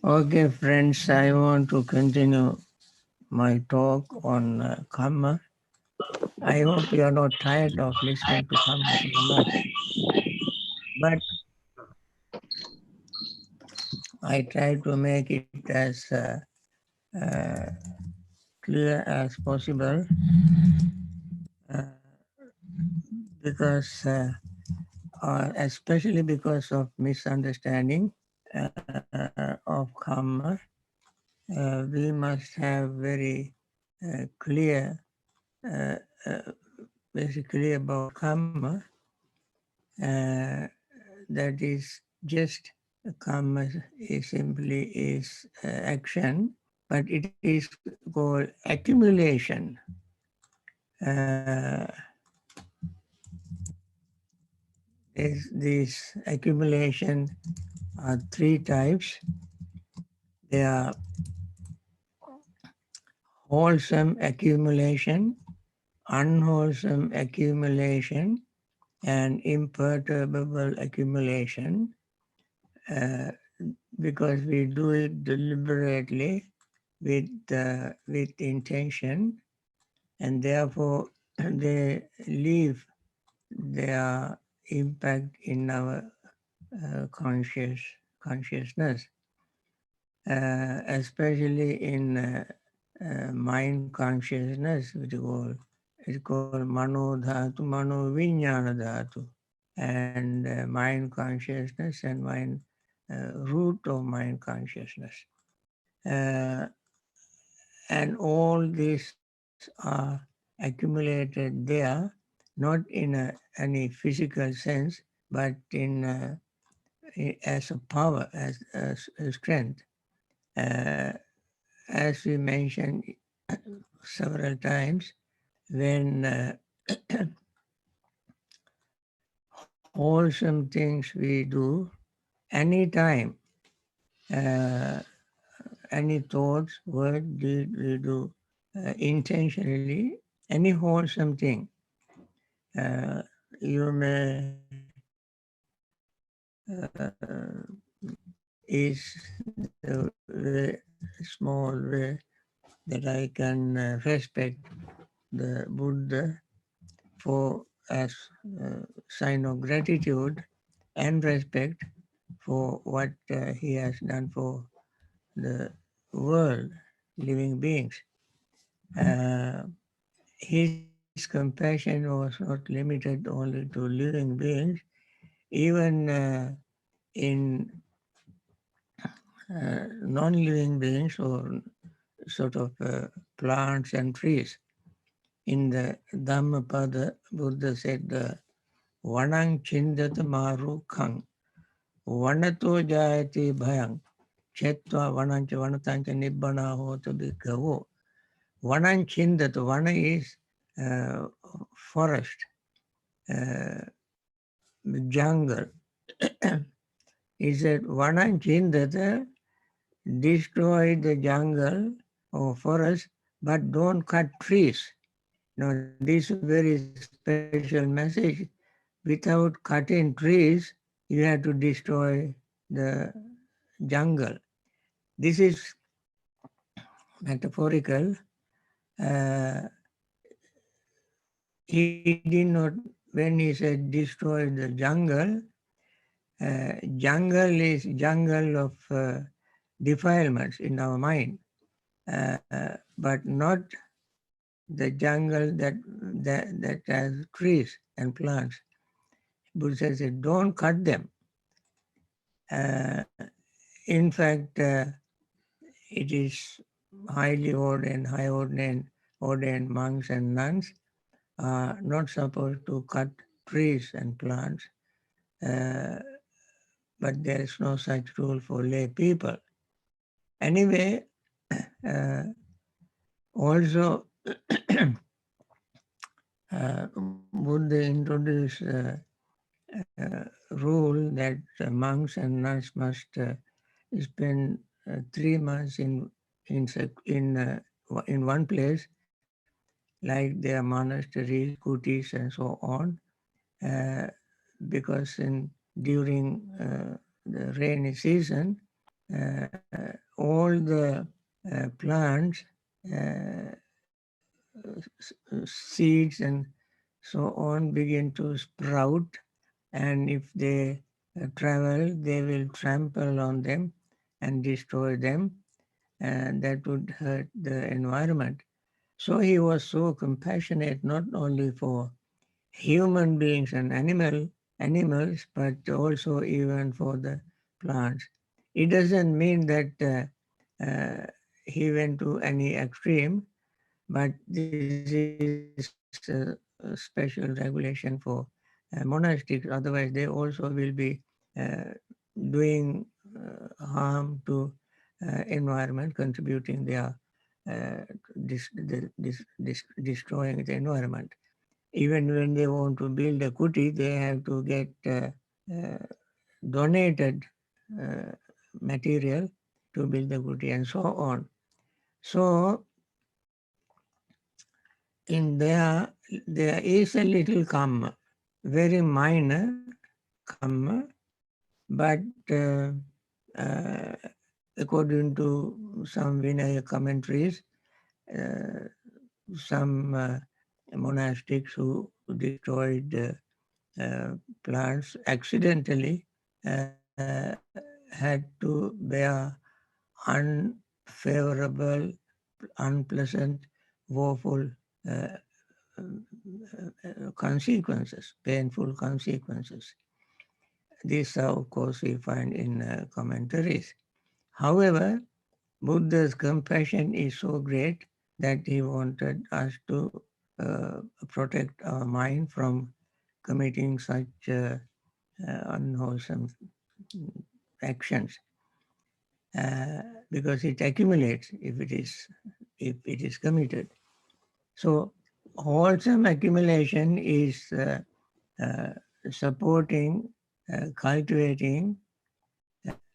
Okay, friends, I want to continue my talk on Kamma. I hope you are not tired of listening to Kamma so much, but I try to make it as uh, clear as possible uh, because, especially because of misunderstanding of Kamma, we must have very clear, uh, uh, basically about Kamma. That is just karma is simply is action, but it is called accumulation. Uh, this accumulation are three types. They are wholesome accumulation, unwholesome accumulation, and imperturbable accumulation. Because we do it deliberately with intention, and therefore they leave their impact in our consciousness, especially in mind consciousness, which is called mano dhatu, mano vijnana dhatu, and mind consciousness and mind root of mind consciousness. And all these are accumulated there, not in any physical sense, but as a power, as a strength. As we mentioned several times, when wholesome things we do, anytime, any thoughts, word, deed we do intentionally, any wholesome thing, you may is the way, small way that I can respect the Buddha for as a sign of gratitude and respect for what he has done for the world, living beings. His compassion was not limited only to living beings, even in non-living beings or sort of plants and trees. In the Dhammapada, Buddha said, Vanang chindata maru kang, vanato jayati bhayang, chetva vanancha vanatancha nibbana hota bhikkhavo. Vanang chindata, vana is forest, jungle. He said, Vanang chindata, destroy the jungle or forest, but don't cut trees. Now, this is a very special message. Without cutting trees, you have to destroy the jungle. This is metaphorical. He did not, when he said destroy the jungle, jungle is jungle of defilements in our mind, but not the jungle that has trees and plants. Buddha said, don't cut them. In fact, it is highly ordained, high ordained monks and nuns are not supposed to cut trees and plants, but there is no such rule for lay people. Anyway, also Buddha introduced rule that monks and nuns must spend 3 months in one place, like their monasteries, kutis, and so on, because during the rainy season, all the plants, seeds and so on begin to sprout, and if they travel, they will trample on them and destroy them, and that would hurt the environment. So he was so compassionate not only for human beings and animals, but also even for the plants. It doesn't mean that he went to any extreme, but this is a special regulation for monastics. Otherwise, they also will be uh, doing harm to environment, contributing their destroying the environment. Even when they want to build a kuti, they have to get uh, donated uh, material to build the kuti and so on. So in there is a little kamma, very minor kamma, but uh, according to some Vinaya commentaries, uh, some monastics who destroyed plants accidentally had to bear unfavorable, unpleasant, woeful uh, consequences, painful consequences. These are, of course, we find in commentaries. However, Buddha's compassion is so great that he wanted us to protect our mind from committing such unwholesome actions, because it accumulates if it is committed. So wholesome accumulation is supporting, cultivating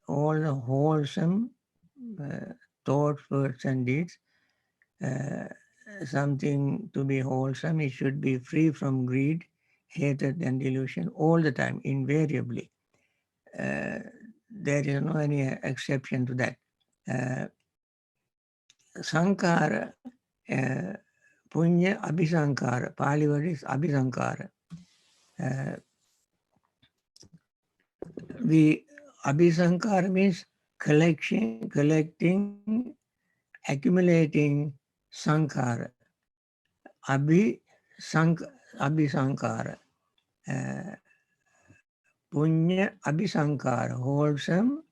all the wholesome thoughts, words, and deeds. Uh, Something to be wholesome, it should be free from greed, hatred, and delusion all the time, invariably. There is no any exception to that. Sankara, punya abhisankara, Pali word is abhisankara. We abhisankara means collecting, accumulating sankara. Abhisankara. Punya abhisankara, wholesome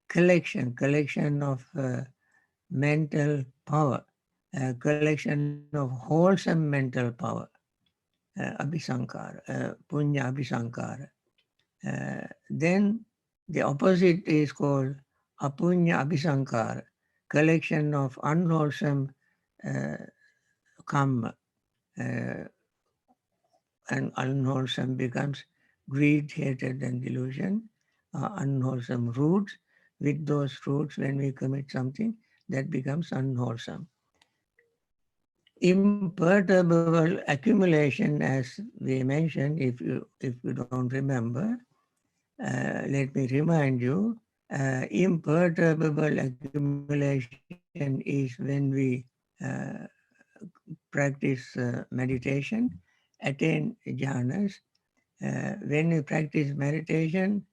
collection of mental power, collection of wholesome mental power, abhisankara, punya abhisankara. Then the opposite is called apunya abhisankara, collection of unwholesome kamma, and unwholesome becomes greed, hatred, and delusion, unwholesome roots. With those roots, when we commit something, that becomes unwholesome. Imperturbable accumulation, as we mentioned, if you don't remember, let me remind you, imperturbable accumulation is when we uh, practice meditation, attain jhanas. When we practice meditation,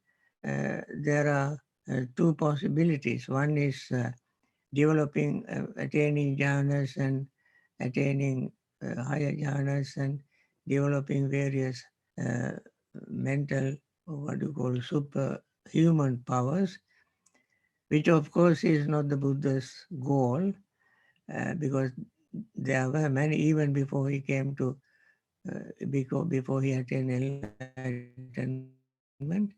there are two possibilities. One is developing, attaining jhanas and attaining higher jhanas and developing various uh, mental, what you call superhuman powers, which of course is not the Buddha's goal, because there were many even before he came to, before he attained enlightenment,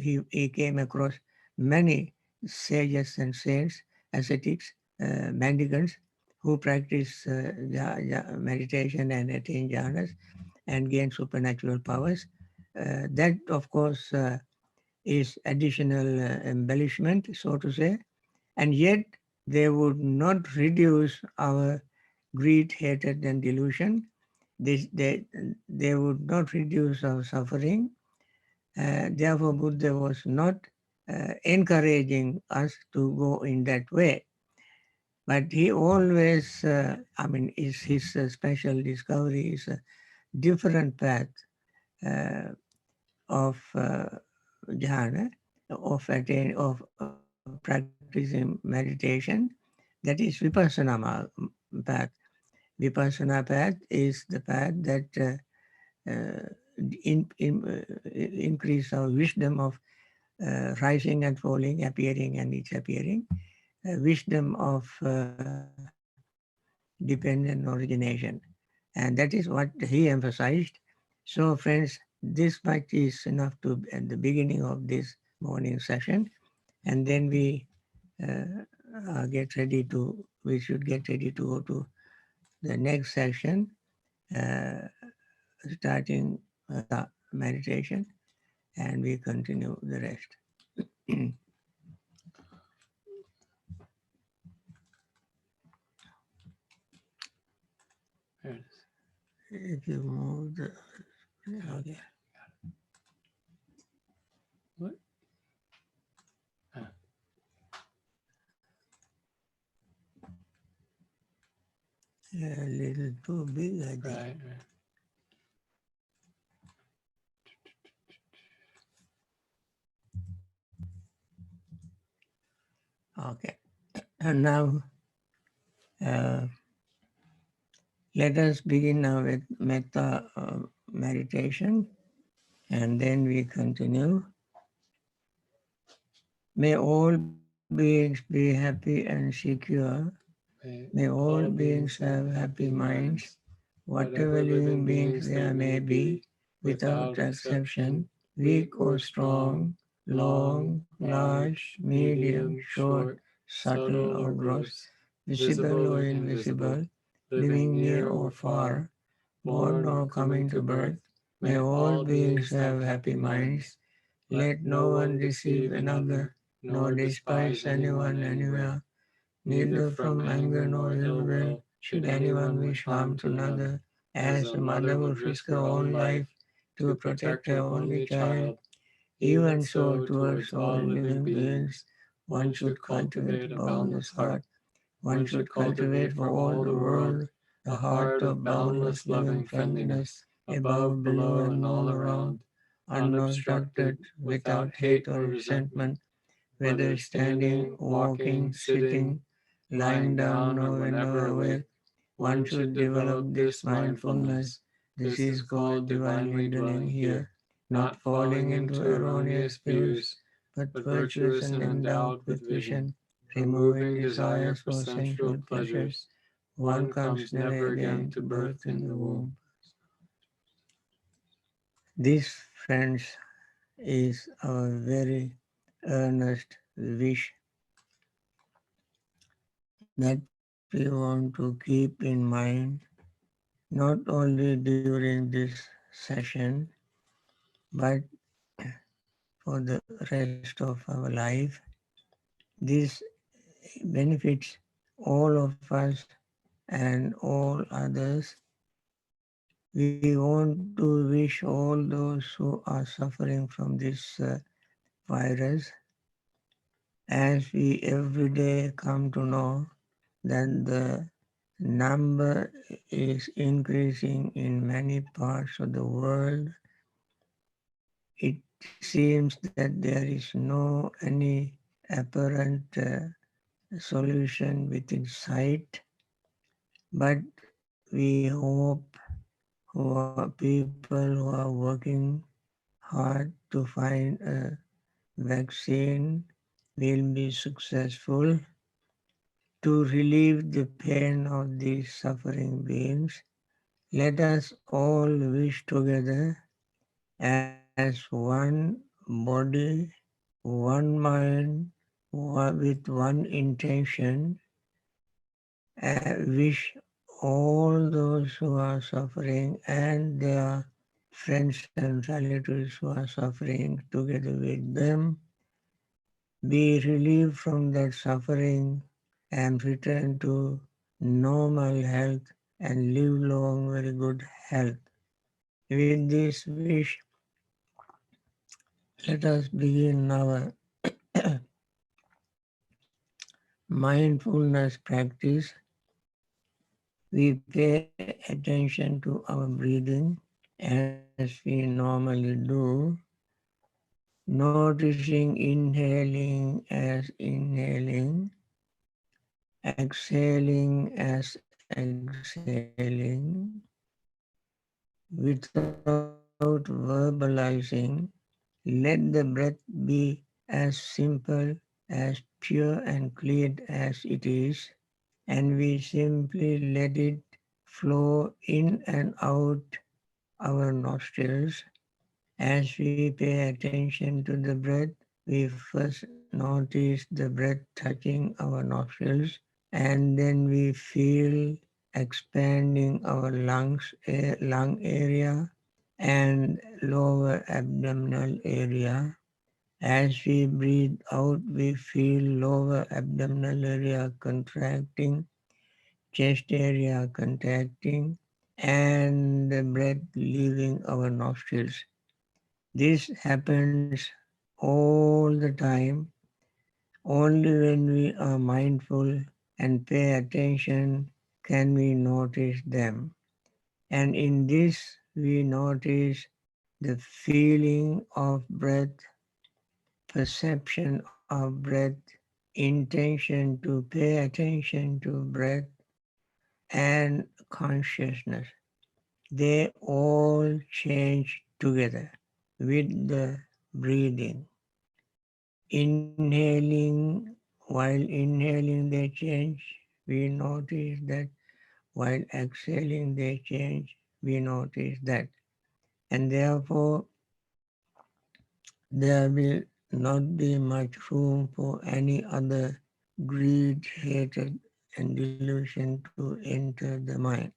he came across many sages and saints, ascetics, mendicants, who practice meditation and attain jhanas and gain supernatural powers. That, of course, is additional embellishment, so to say, and yet they would not reduce our greed, hatred, and delusion. They would not reduce our suffering. Therefore, Buddha was not encouraging us to go in that way. But he always, is his special discovery is a different path of jhana, of practicing meditation. That is vipassana path. Vipassana path is the path that increase our wisdom of rising and falling, appearing and disappearing, wisdom of dependent origination. And that is what he emphasized. So friends, this much is enough to at the beginning of this morning session. And then we should get ready to go to the next session, uh, starting meditation, and we continue the rest. There it is. If you move the, okay. What? Ah. A little too big, I think. Right. Okay. And now uh, let us begin now with metta meditation, and then we continue. May all beings be happy and secure. May all beings have happy minds, whatever living beings there may be, without exception, weak or strong, long, large, medium, short, subtle or gross, visible or invisible, living near or far, born or coming to birth. May all beings have happy minds. Let no one deceive another, nor despise anyone anywhere. Neither from anger nor ill will should anyone wish harm to another, as a mother would risk her own life to protect her only child. Even so, towards all living beings, one should cultivate a boundless heart. One should cultivate for all the world a heart of boundless loving friendliness, above, below, and all around, unobstructed, without hate or resentment, whether standing, walking, sitting, lying down, or whenever awake. One should develop this mindfulness. This is called divinely dwelling here, not falling into erroneous views, but virtuous and endowed with vision, removing desires for sensual pleasures. One comes never again to birth in the womb. This, friends, is our very earnest wish that we want to keep in mind not only during this session but for the rest of our life. This benefits all of us and all others. We want to wish all those who are suffering from this virus, as we every day come to know that the number is increasing in many parts of the world. It seems that there is no any apparent solution within sight, but we hope who are people who are working hard to find a vaccine will be successful to relieve the pain of these suffering beings. Let us all wish together as one body, one mind, with one intention, wish all those who are suffering and their friends and relatives who are suffering together with them be relieved from that suffering and return to normal health and live long, very good health. With this wish, let us begin our mindfulness practice, we pay attention to our breathing as we normally do, noticing inhaling as inhaling, exhaling as exhaling, without verbalizing. Let the breath be as simple, as pure and clear as it is, and we simply let it flow in and out our nostrils. As we pay attention to the breath, we first notice the breath touching our nostrils, and then we feel expanding our lung area and lower abdominal area. As we breathe out, we feel lower abdominal area contracting, chest area contracting, and the breath leaving our nostrils. This happens all the time. Only when we are mindful and pay attention can we notice them. And in this, we notice the feeling of breath, perception of breath, intention to pay attention to breath, and consciousness. They all change together with the breathing. Inhaling, while inhaling they change, we notice that. While exhaling they change, we notice that. And therefore, there will not be much room for any other greed, hatred, and delusion to enter the mind.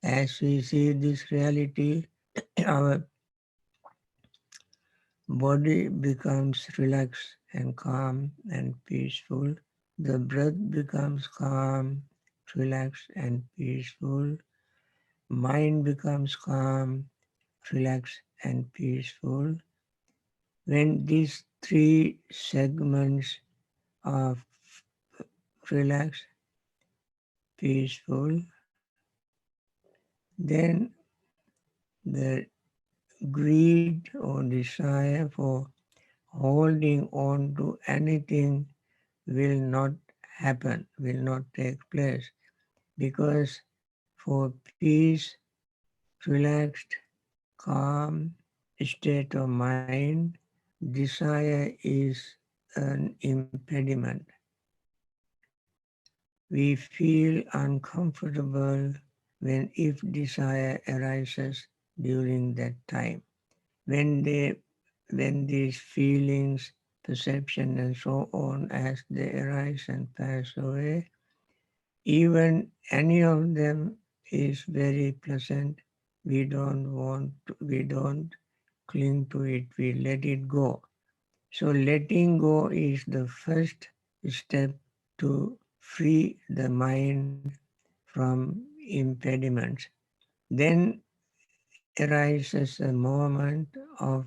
As we see this reality, our body becomes relaxed and calm and peaceful. The breath becomes calm, relaxed, and peaceful. Mind becomes calm, relaxed, and peaceful. When these three segments are relaxed, peaceful, then the greed or desire for holding on to anything will not happen, will not take place. Because for peace, relaxed, calm state of mind, desire is an impediment. We feel uncomfortable when if desire arises during that time. When they when these feelings, perception and so on as they arise and pass away, even any of them is very pleasant. We don't cling to it, we let it go. So letting go is the first step to free the mind from impediments. Then arises a moment of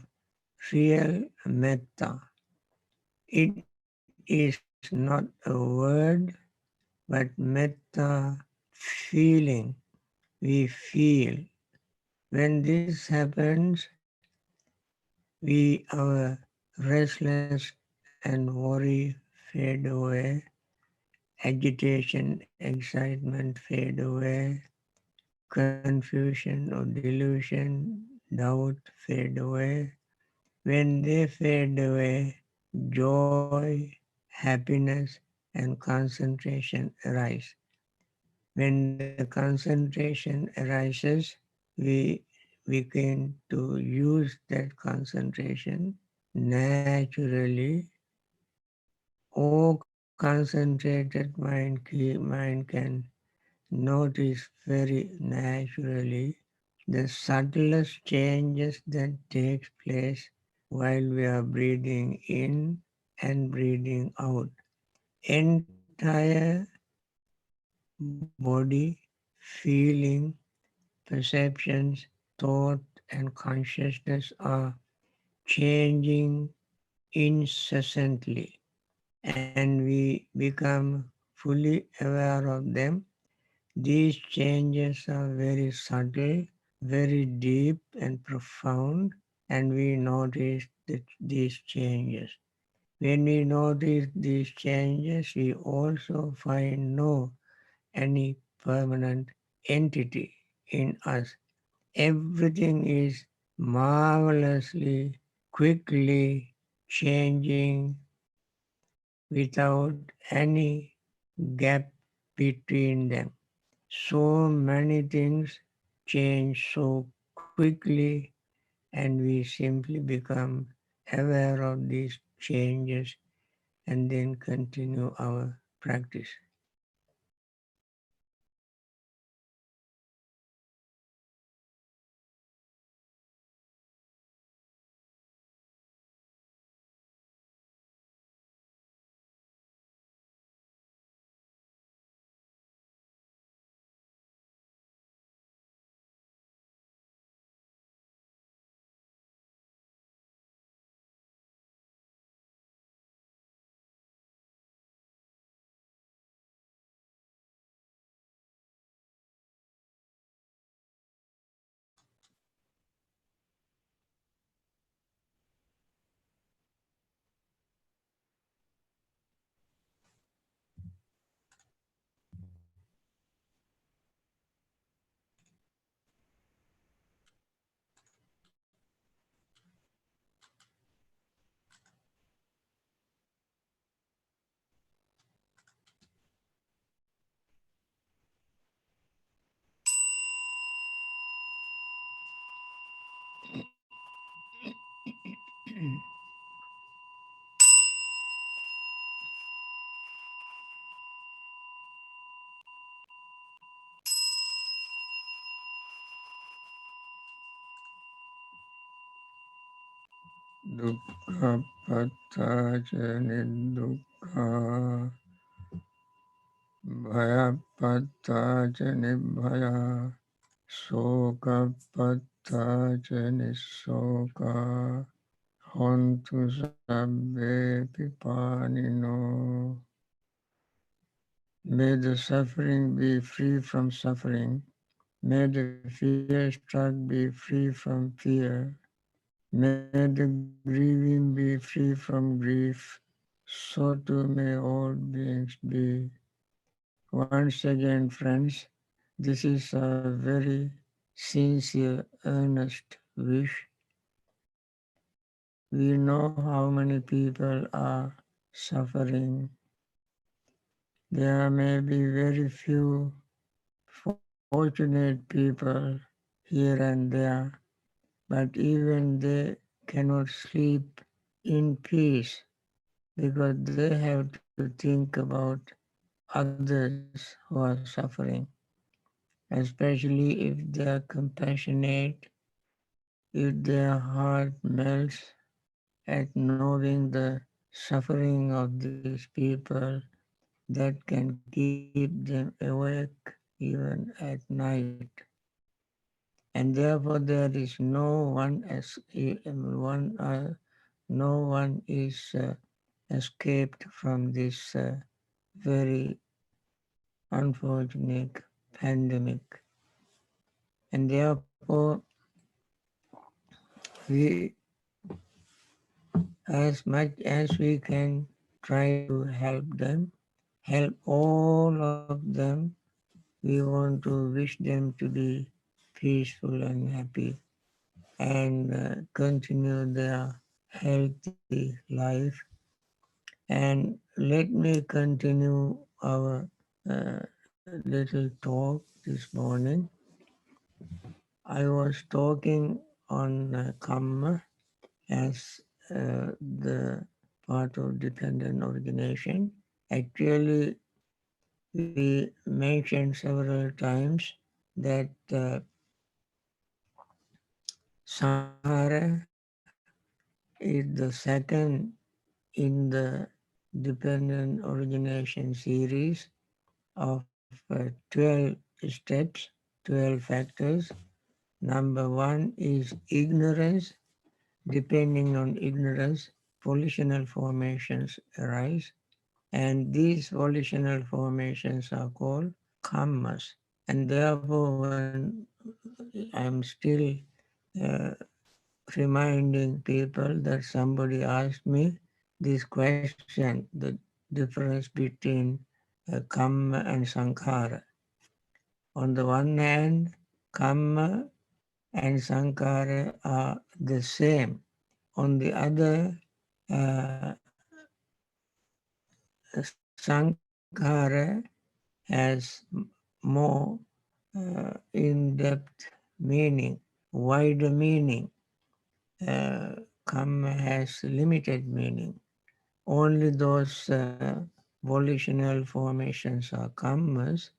real metta. It is not a word, but metta feeling. We feel. When this happens, our restless and worry fade away, agitation, excitement fade away, confusion or delusion, doubt fade away. When they fade away, joy, happiness, and concentration arise. When the concentration arises, we begin to use that concentration naturally. All concentrated mind can notice very naturally the subtlest changes that takes place while we are breathing in and breathing out. Entire body, feeling, perceptions, thought, and consciousness are changing incessantly. and we become fully aware of them. These changes are very subtle, very deep and profound, and we notice these changes. When we notice these changes, we also find no any permanent entity in us. Everything is marvelously, quickly changing without any gap between them. So many things change so quickly, and we simply become aware of these changes and then continue our practice. Dukkha pattacani dukkha, bhaya pattacani bhaya, soka pattacani soka, hontu sabbe pipanino. May the suffering be free from suffering. May the fear struck be free from fear. May the grieving be free from grief. So too may all beings be. Once again, friends, this is a very sincere, earnest wish. We know how many people are suffering. There may be very few fortunate people here and there, but even they cannot sleep in peace because they have to think about others who are suffering, especially if they are compassionate, if their heart melts at knowing the suffering of these people that can keep them awake even at night. And therefore there is no one is escaped from this very unfortunate pandemic. And therefore we, as much as we can, try to help them, help all of them. We want to wish them to be peaceful and happy and continue their healthy life. And let me continue our little talk this morning. I was talking on Kamma as the part of dependent origination. Actually, we mentioned several times that Samhara is the second in the dependent origination series of 12 steps, 12 factors. Number one is ignorance. Depending on ignorance, volitional formations arise. And these volitional formations are called kammas. And therefore, when I'm still uh, reminding people that somebody asked me this question, the difference between kamma and sankhara. On the one hand, kamma and sankhara are the same. On the other, uh, sankhara has more in-depth meaning, wider meaning. Kamma has limited meaning. Only those volitional formations are kammas,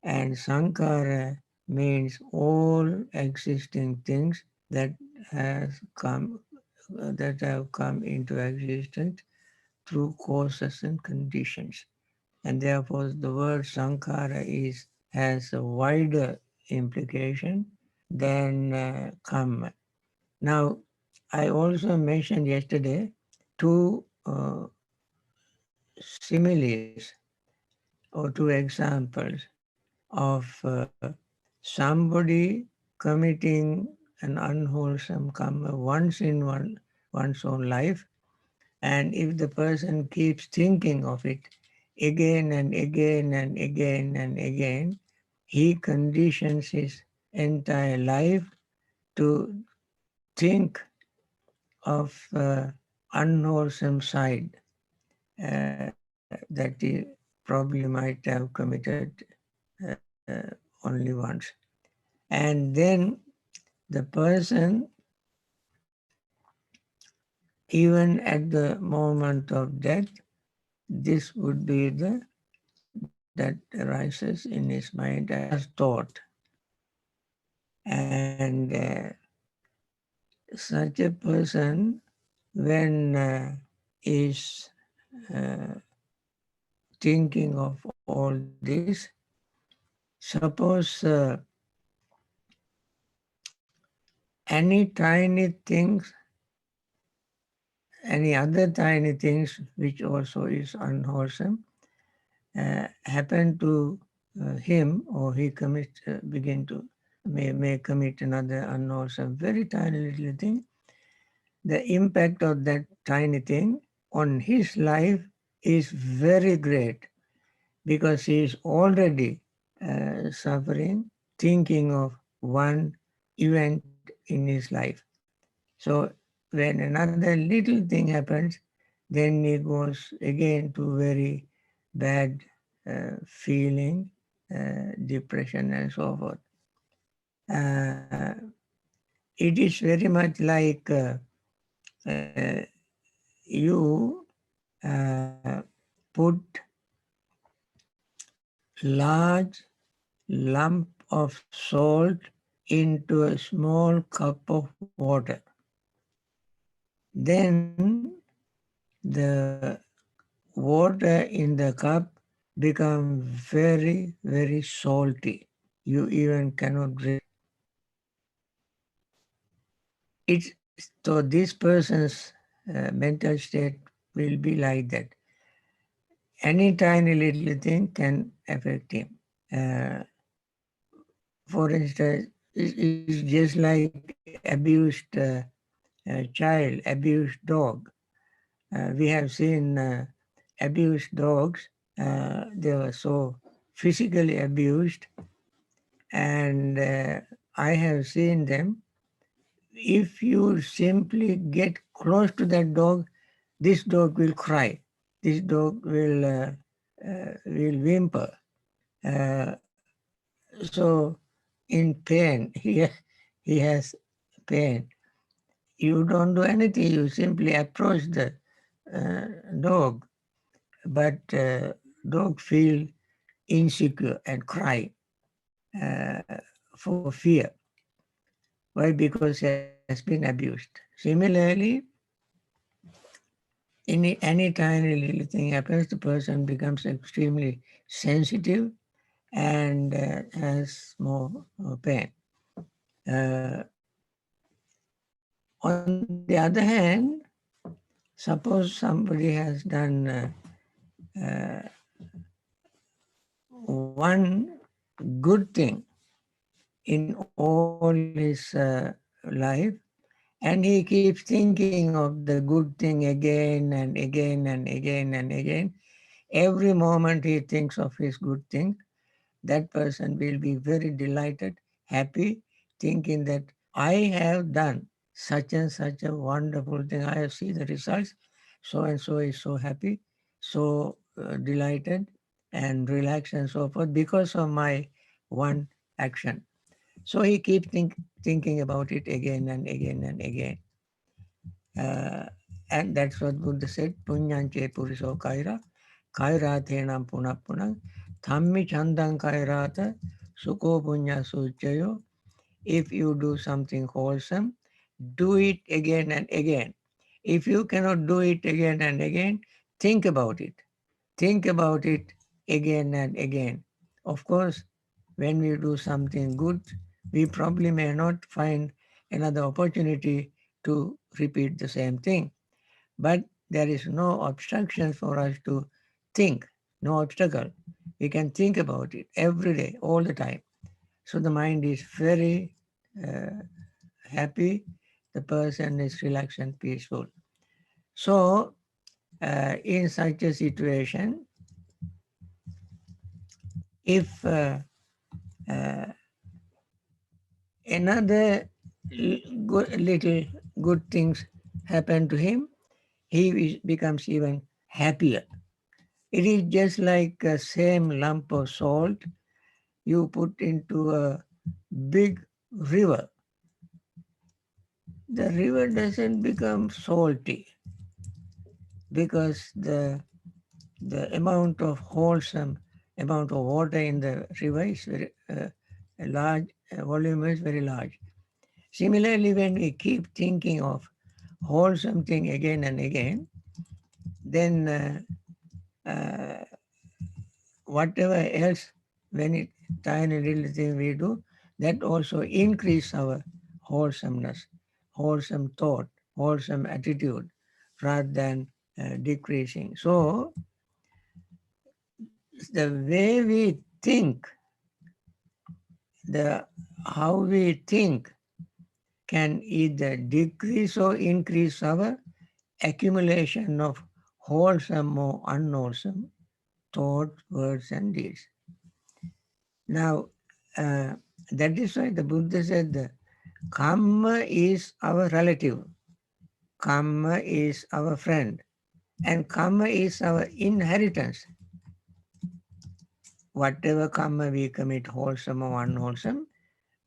and sankhara means all existing things that has come that have come into existence through causes and conditions. And therefore the word sankhara has a wider implication than kamma. Now, I also mentioned yesterday two similes or two examples of somebody committing an unwholesome karma once in one's own life, and if the person keeps thinking of it again and again and again and again, he conditions his entire life to think of unwholesome side that he probably might have committed uh, only once. And then the person, even at the moment of death, this would be that arises in his mind as a last thought. And such a person, when is thinking of all this, suppose any tiny things, any other tiny things which also is unwholesome, happen to him, or he begin to may commit another unwholesome, very tiny little thing, the impact of that tiny thing on his life is very great, because he is already suffering, thinking of one event in his life. So when another little thing happens, then he goes again to very bad feeling, depression and so forth. Uh, it is very much like uh, you put large lump of salt into a small cup of water. Then the water in the cup become very, very salty. You even cannot drink. It's, so this person's mental state will be like that. Any tiny little thing can affect him. Uh, for instance, it's just like abused child, abused dog. We have seen abused dogs. They were so physically abused, and I have seen them. If you simply get close to that dog, this dog will cry. This dog will whimper. Uh, so in pain, he has pain. You don't do anything. You simply approach the dog, but dog feel insecure and cry uh, for fear. Why? Because he has been abused. Similarly, any tiny little thing happens, the person becomes extremely sensitive and has more pain. Uh, on the other hand, suppose somebody has done uh, one good thing in all his life, and he keeps thinking of the good thing again and again and again and again. Every moment he thinks of his good thing, that person will be very delighted, happy, thinking that I have done such and such a wonderful thing. I have seen the results. So and so is so happy, so delighted and relaxed and so forth because of my one action. So he keeps thinking about it again and again and again. Uh, and that's what Buddha said, Punyanche Puriso Kaira, Kairathenam Punapunang, Thammi Chandang Kairata, Sukho Punya Suchayo. If you do something wholesome, do it again and again. If you cannot do it again and again, think about it. Think about it again and again. Of course, when we do something good, we probably may not find another opportunity to repeat the same thing. But there is no obstruction for us to think, no obstacle. We can think about it every day, all the time. So the mind is very uh, happy, the person is relaxed and peaceful. So, in such a situation, if uh, another little good things happen to him, he becomes even happier. It is just like a same lump of salt you put into a big river. The river doesn't become salty because the amount of wholesome amount of water in the river is very large, volume is very large. Similarly, when we keep thinking of wholesome thing again and again, then whatever else, when it tiny little thing we do, that also increase our wholesomeness, wholesome thought, wholesome attitude, rather than decreasing. So the way we think, the how we think can either decrease or increase our accumulation of wholesome or unwholesome thoughts, words, and deeds. Now, uh, that is why the Buddha said the Kamma is our relative, Kamma is our friend, and Kamma is our inheritance. Whatever Kamma we commit, wholesome or unwholesome,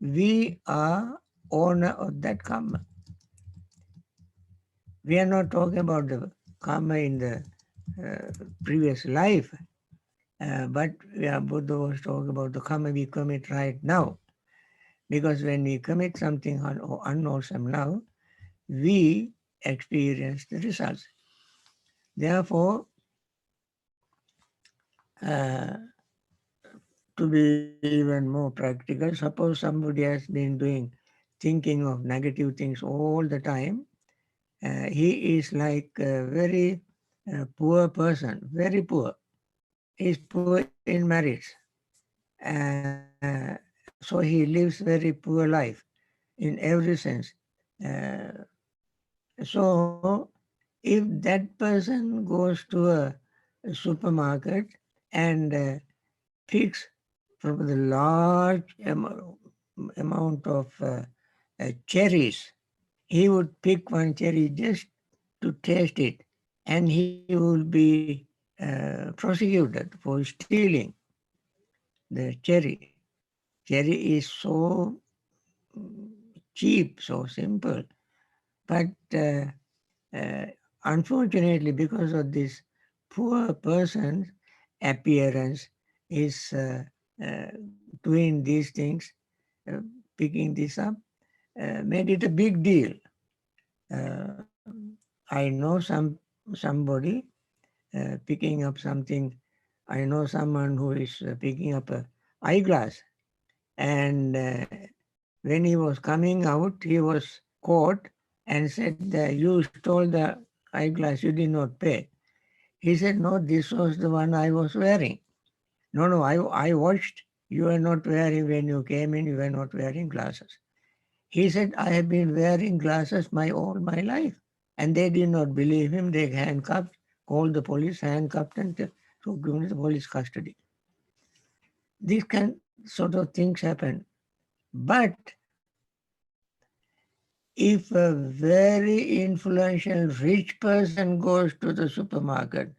we are owner of that Kamma. We are not talking about the Kamma in the previous life, but Buddha was talking about the Kamma we commit right now. Because when we commit something unwholesome now, we experience the results. Therefore, uh, to be even more practical, suppose somebody has been doing thinking of negative things all the time, he is like a very poor person, very poor. He is poor in marriage. So he lives very poor life in every sense. Uh, so if that person goes to a supermarket and picks from the large amount of cherries, he would pick one cherry just to taste it, and he will be prosecuted for stealing the cherry. Cherry is so cheap, so simple, but uh, unfortunately, because of this poor person's appearance, is doing these things, uh, picking this up, made it a big deal. Uh, I know somebody picking up something. I know someone who is picking up a eyeglass, and when he was coming out, he was caught and said that you stole the eyeglass, you did not pay. He said, no, this was the one I was wearing. No, no, I watched. You were not wearing when you came in, you were not wearing glasses. He said, I have been wearing glasses all my life. And they did not believe him. They handcuffed, called the police, handcuffed, and took him to the police custody. These kind sort of things happen. But if a very influential rich person goes to the supermarket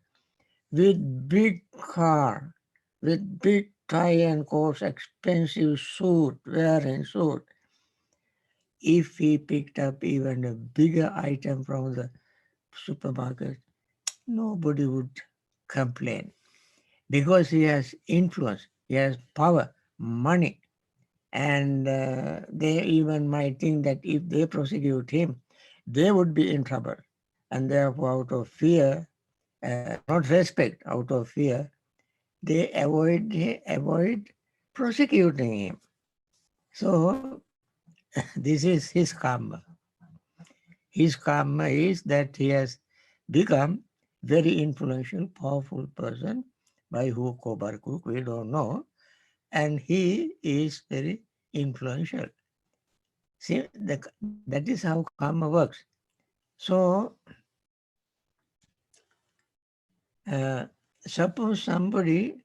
with big car, with big tie and coat, expensive suit, wearing suit, if he picked up even a bigger item from the supermarket, nobody would complain because he has influence, he has power, money, and they even might think that if they prosecute him, they would be in trouble. And therefore, out of fear, not respect, out of fear, they avoid prosecuting him. So this is his karma. His karma is that he has become very influential, powerful person by hook or by crook, we don't know, and he is very influential. See, that is how karma works. So, suppose somebody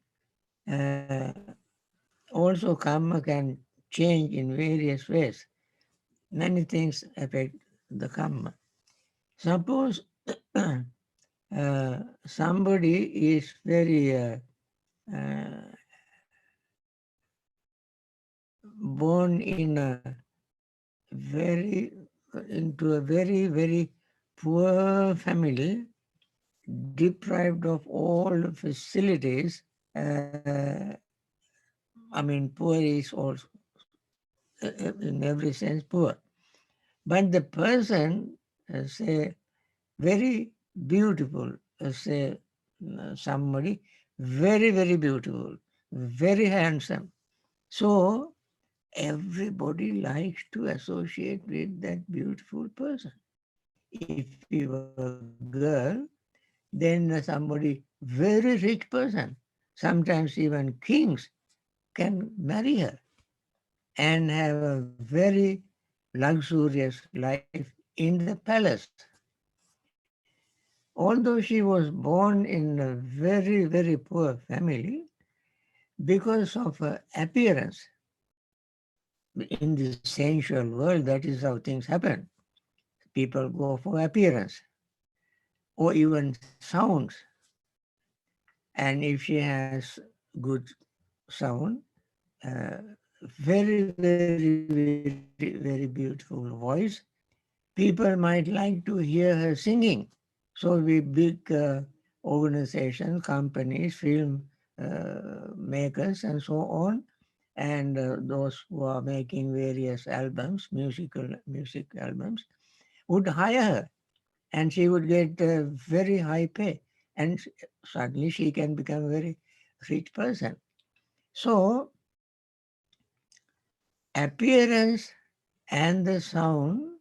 also karma can change in various ways. Many things affect the karma. Suppose somebody is very uh, born in a very into a very very poor family, deprived of all facilities. I mean, poor is also in every sense poor. But the person, say, very beautiful, say, somebody very, very beautiful, very handsome. So everybody likes to associate with that beautiful person. If you were a girl, then somebody very rich person, sometimes even kings can marry her and have a very luxurious life in the palace. Although she was born in a very, very poor family, because of her appearance, in the sensual world, that is how things happen. People go for appearance or even sounds. And if she has good sound, uh, very, very beautiful voice, people might like to hear her singing. So we big organizations, companies, film makers and so on, and those who are making various albums, music albums, would hire her and she would get very high pay. And suddenly she can become a very rich person. So appearance and the sound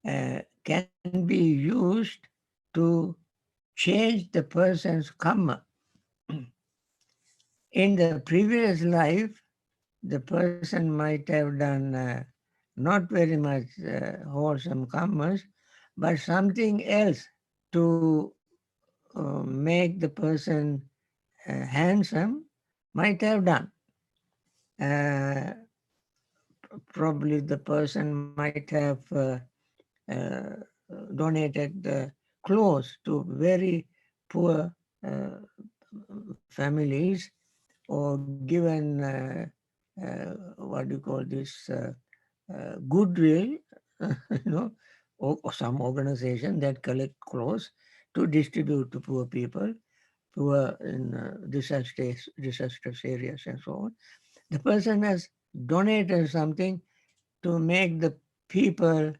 can be used to change the person's karma. In the previous life, the person might have done not very much wholesome karmas, but something else to make the person handsome might have done. Uh, Probably the person might have uh, donated clothes to very poor families or given what do you call this goodwill, you know, or some organization that collect clothes to distribute to poor people, poor in disastrous areas and so on. The person has donated something to make the people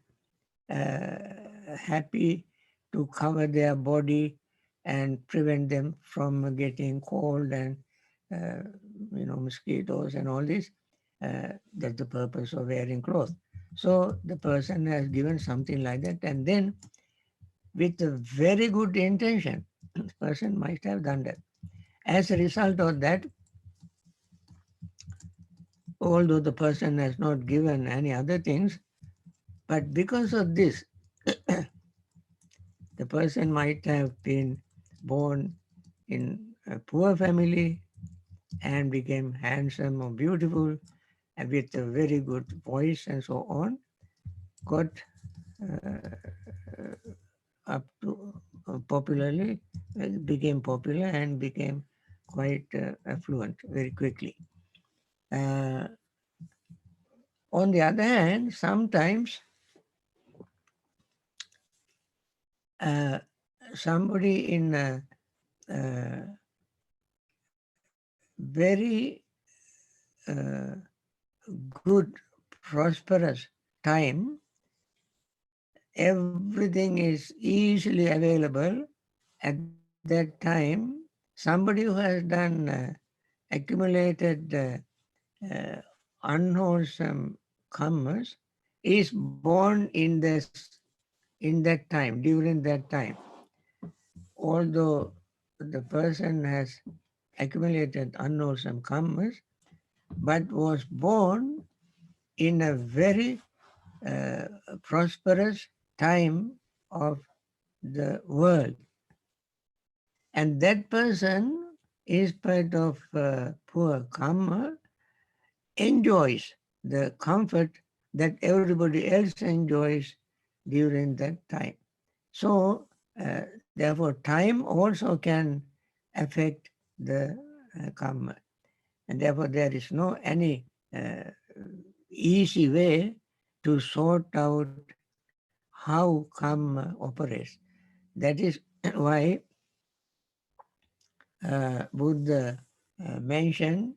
happy, to cover their body and prevent them from getting cold and uh, mosquitoes and all this. That's the purpose of wearing clothes. So the person has given something like that, and then with a very good intention, the person might have done that. As a result of that, although the person has not given any other things, but because of this, the person might have been born in a poor family and became handsome or beautiful and with a very good voice and so on, got up to popularly, became popular and became quite affluent very quickly. Uh, on the other hand, sometimes uh, somebody in a very uh, good, prosperous time, everything is easily available at that time. Somebody who has done accumulated unwholesome karmas is born in that time, during that time. Although the person has accumulated unwholesome karmas, but was born in a very uh, prosperous time of the world. And that person, in spite of poor karma, enjoys the comfort that everybody else enjoys during that time. So, therefore, time also can affect the karma. And therefore, there is no any easy way to sort out how karma operates. That is why Buddha mentioned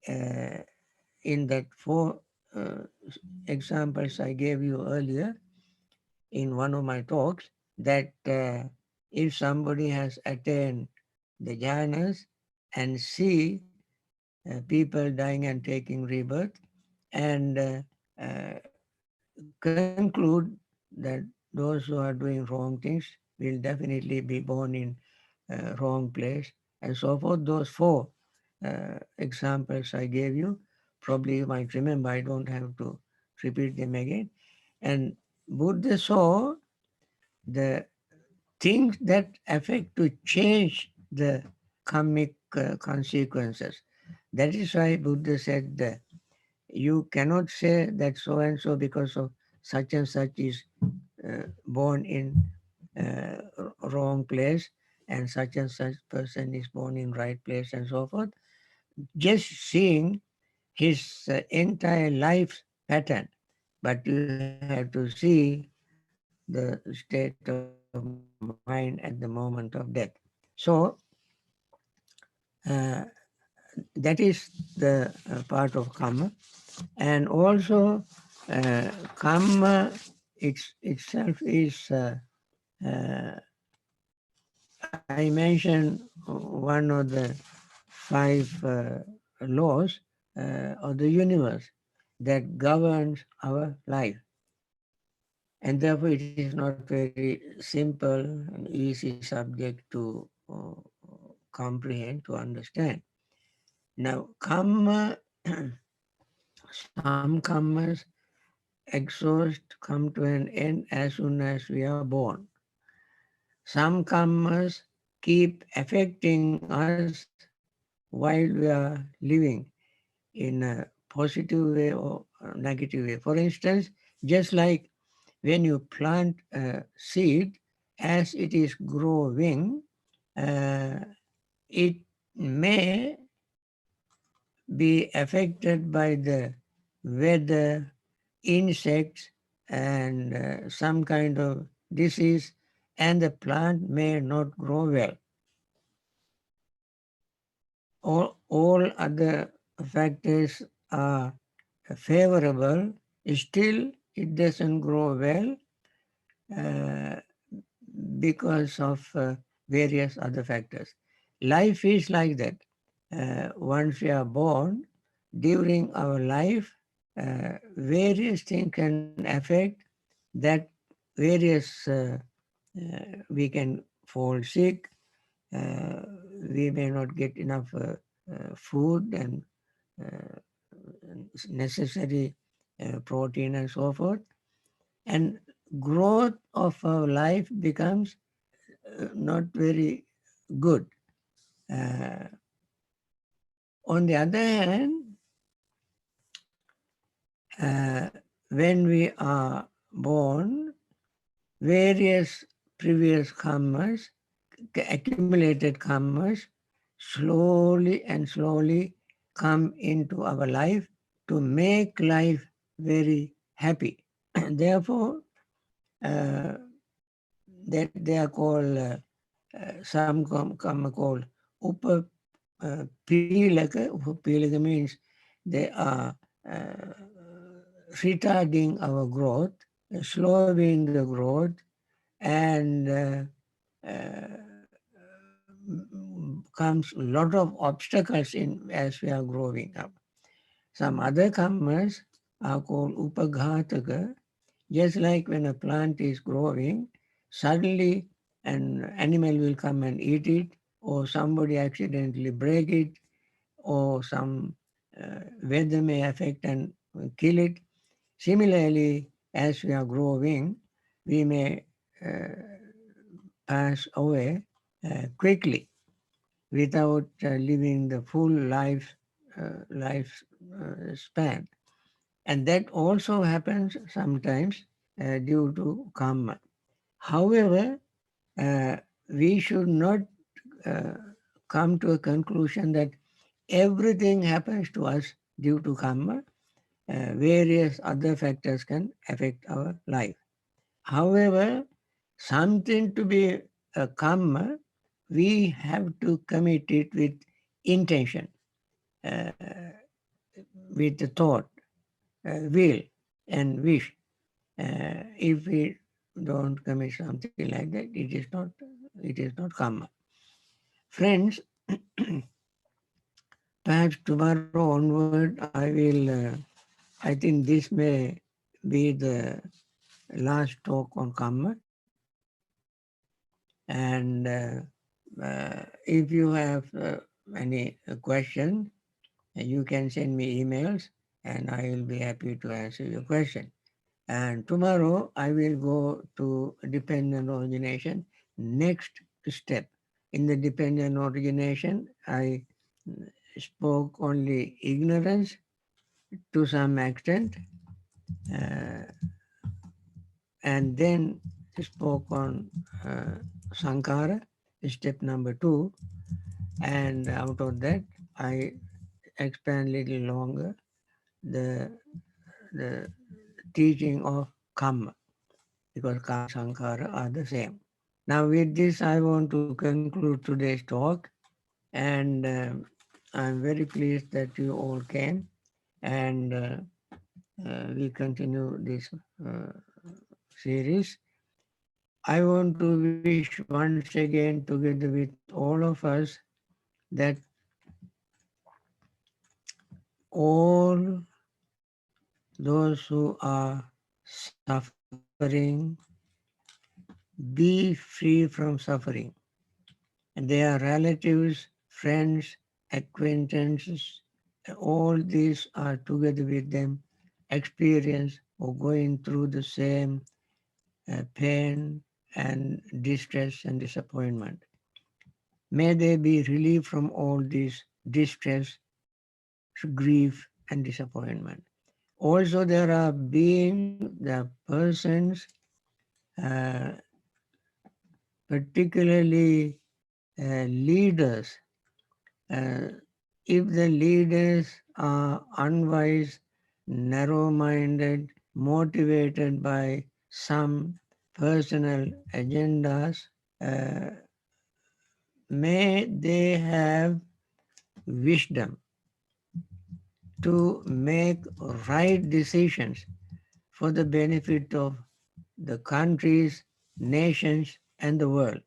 in that four uh, examples I gave you earlier in one of my talks, that if somebody has attained the jhanas and see people dying and taking rebirth, and conclude that those who are doing wrong things will definitely be born in wrong place and so forth. Those four examples I gave you, probably you might remember, I don't have to repeat them again. And Buddha saw the things that affect to change the karmic consequences. That is why Buddha said that you cannot say that so and so because of such and such is born in wrong place and such person is born in right place and so forth. Just seeing his entire life pattern, but you have to see the state of mind at the moment of death. So uh, that is the part of karma. And also karma itself is I mentioned one of the five laws of the universe that governs our life. And therefore it is not very simple and easy subject to comprehend, to understand. Now, karma, some karmas exhaust, come to an end as soon as we are born. Some karmas keep affecting us while we are living in a positive way or a negative way. For instance, just like when you plant a seed, as it is growing, uh, it may be affected by the weather, insects, and some kind of disease, and the plant may not grow well. All other factors are favorable, still it doesn't grow well uh, because of various other factors. Life is like that. Once we are born, during our life, various things can affect that various, we can fall sick, uh, we may not get enough food and uh, necessary protein and so forth. And growth of our life becomes not very good. Uh, on the other hand, uh, when we are born, various previous karmas, accumulated karmas, slowly come into our life to make life very happy. Therefore, uh, that they are called, some karma called upa pilaka. Upilaka means they are retarding our growth, slowing the growth, and comes a lot of obstacles in as we are growing up. Some other karmas are called upaghataka. Just like when a plant is growing, suddenly an animal will come and eat it, or somebody accidentally break it, or some weather may affect and kill it. Similarly, as we are growing, we may pass away quickly without living the full life span. And that also happens sometimes due to karma. However, uh, we should not uh, come to a conclusion that everything happens to us due to karma. Various other factors can affect our life. However, something to be a karma, we have to commit it with intention, uh, with the thought, will, and wish. If we don't commit something like that, it is not karma. Friends, perhaps tomorrow onward, I think this may be the last talk on karma. And if you have any question, you can send me emails and I will be happy to answer your question. And tomorrow I will go to dependent origination, next step. In the dependent origination, I spoke only ignorance to some extent, uh, and then spoke on Sankara, step number 2, and out of that I expand little longer the teaching of Kamma, because Kamma Sankara are the same. Now with this I want to conclude today's talk, and I'm very pleased that you all came, and we continue this uh, series. I want to wish once again, together with all of us, that all those who are suffering be free from suffering. And their relatives, friends, acquaintances, all these are together with them, experience or going through the same pain and distress and disappointment. May they be relieved from all this distress, grief, and disappointment. Also, there are persons, uh, particularly leaders. Uh, if the leaders are unwise, narrow-minded, motivated by some personal agendas, uh, may they have wisdom to make right decisions for the benefit of the countries, nations, and the world,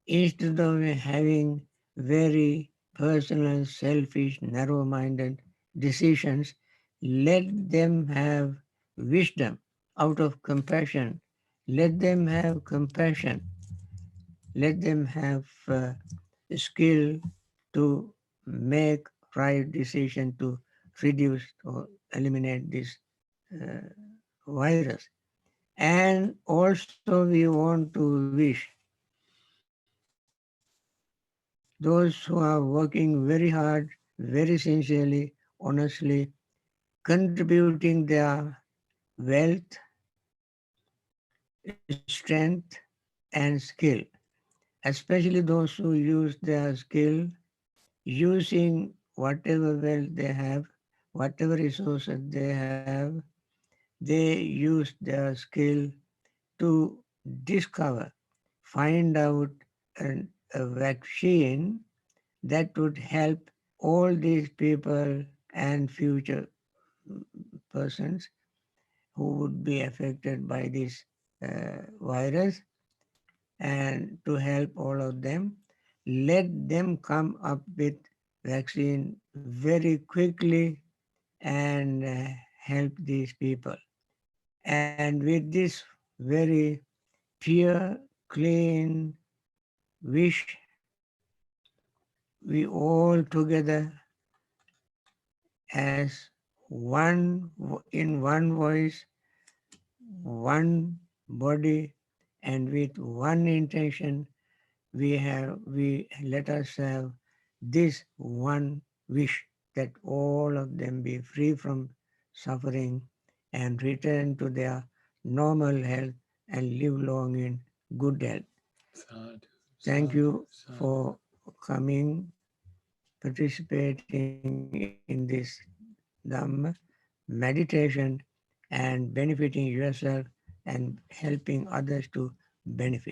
instead of having very personal, selfish, narrow-minded decisions. Let them have wisdom out of compassion. Let them have compassion Let them have skill to make right decision to reduce or eliminate this uh, virus. And also we want to wish those who are working very hard, very sincerely, honestly, contributing their wealth, strength, and skill, especially those who use their skill, using whatever wealth they have, whatever resources they have, they use their skill to discover, find out a vaccine that would help all these people and future persons who would be affected by this virus, and to help all of them, let them come up with vaccine very quickly and help these people. And with this very pure, clean wish, we all together as in one voice, one body, and with one intention, we let us have this one wish, that all of them be free from suffering and return to their normal health and live long in good health. Sadhu, Thank sadhu, you sadhu. for coming, participating in this Dhamma meditation, and benefiting yourself and helping others to benefit.